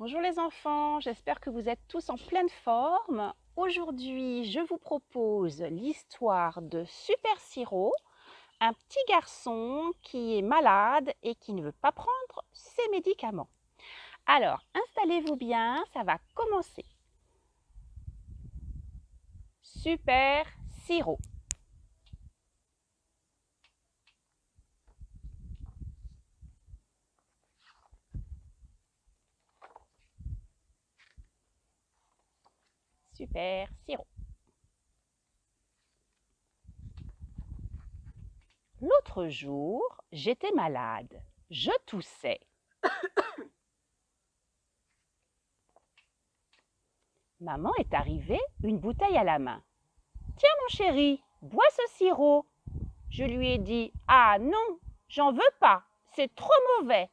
Bonjour les enfants, j'espère que vous êtes tous en pleine forme. Aujourd'hui, je vous propose l'histoire de Super Siro, un petit garçon qui est malade et qui ne veut pas prendre ses médicaments. Alors, installez-vous bien, ça va commencer. Super Siro. Super Siro. L'autre jour, j'étais malade. Je toussais. Maman est arrivée, une bouteille à la main. Tiens mon chéri, bois ce sirop. Je lui ai dit « Ah non, j'en veux pas, c'est trop mauvais. »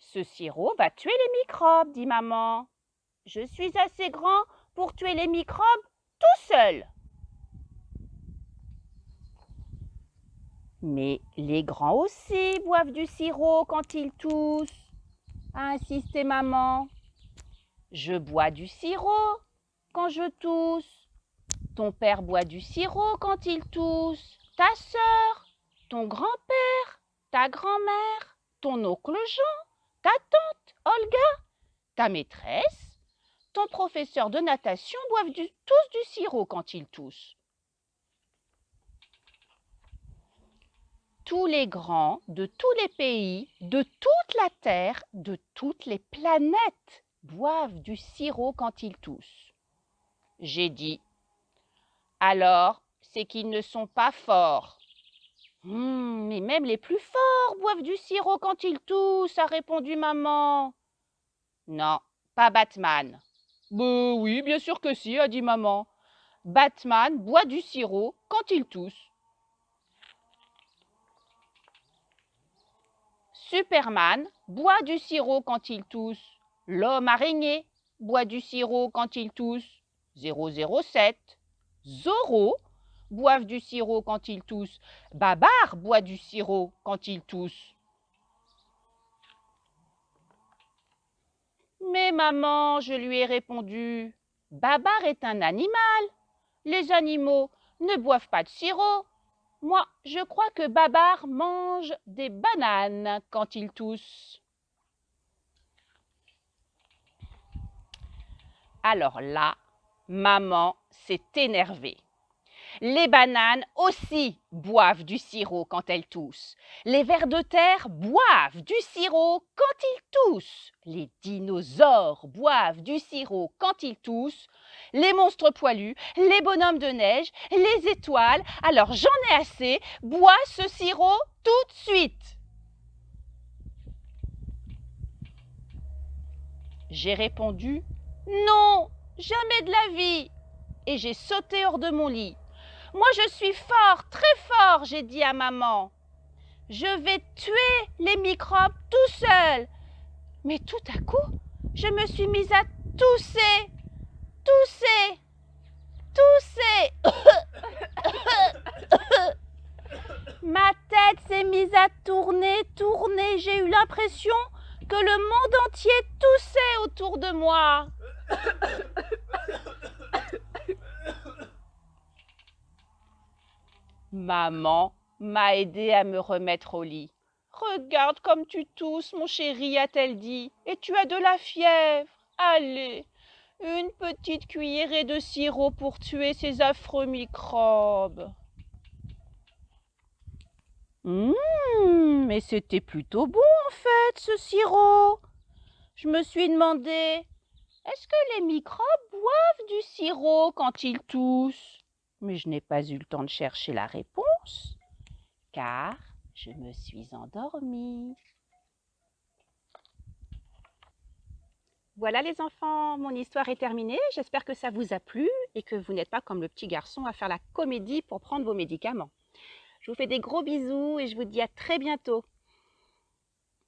Ce sirop va tuer les microbes, dit maman. Je suis assez grand pour tuer les microbes tout seul. Mais les grands aussi boivent du sirop quand ils toussent, a insisté maman. Je bois du sirop quand je tousse. Ton père boit du sirop quand il tousse. Ta sœur, ton grand-père, ta grand-mère, ton oncle Jean, ta tante Olga, ta maîtresse, ton professeur de natation boivent tous du sirop quand ils toussent. Tous les grands de tous les pays, de toute la Terre, de toutes les planètes boivent du sirop quand ils toussent. J'ai dit, alors c'est qu'ils ne sont pas forts. Mais même les plus forts boivent du sirop quand ils toussent, a répondu maman. Non, pas Batman. Oui, bien sûr que si, a dit maman. Batman boit du sirop quand il tousse. Superman boit du sirop quand il tousse. L'homme araignée boit du sirop quand il tousse. 007. Zorro boivent du sirop quand il tousse. Babar boit du sirop quand il tousse. Mais maman, je lui ai répondu, Babar est un animal. Les animaux ne boivent pas de sirop. Moi, je crois que Babar mange des bananes quand il tousse. Alors là, maman s'est énervée. Les bananes aussi boivent du sirop quand elles toussent. Les vers de terre boivent du sirop quand ils toussent. Les dinosaures boivent du sirop quand ils toussent. Les monstres poilus, les bonhommes de neige, les étoiles. Alors j'en ai assez, bois ce sirop tout de suite. J'ai répondu non, jamais de la vie. Et j'ai sauté hors de mon lit. Moi, je suis fort, très fort, j'ai dit à maman. Je vais tuer les microbes tout seul. Mais tout à coup, je me suis mise à tousser, tousser, tousser. Ma tête s'est mise à tourner, tourner. J'ai eu l'impression que le monde entier toussait autour de moi. Maman m'a aidée à me remettre au lit. Regarde comme tu tousses, mon chéri, a-t-elle dit, et tu as de la fièvre. Allez, une petite cuillerée de sirop pour tuer ces affreux microbes. Mais c'était plutôt bon en fait, ce sirop. Je me suis demandé, est-ce que les microbes boivent du sirop quand ils toussent? Mais je n'ai pas eu le temps de chercher la réponse, car je me suis endormie. Voilà les enfants, mon histoire est terminée. J'espère que ça vous a plu et que vous n'êtes pas comme le petit garçon à faire la comédie pour prendre vos médicaments. Je vous fais des gros bisous et je vous dis à très bientôt.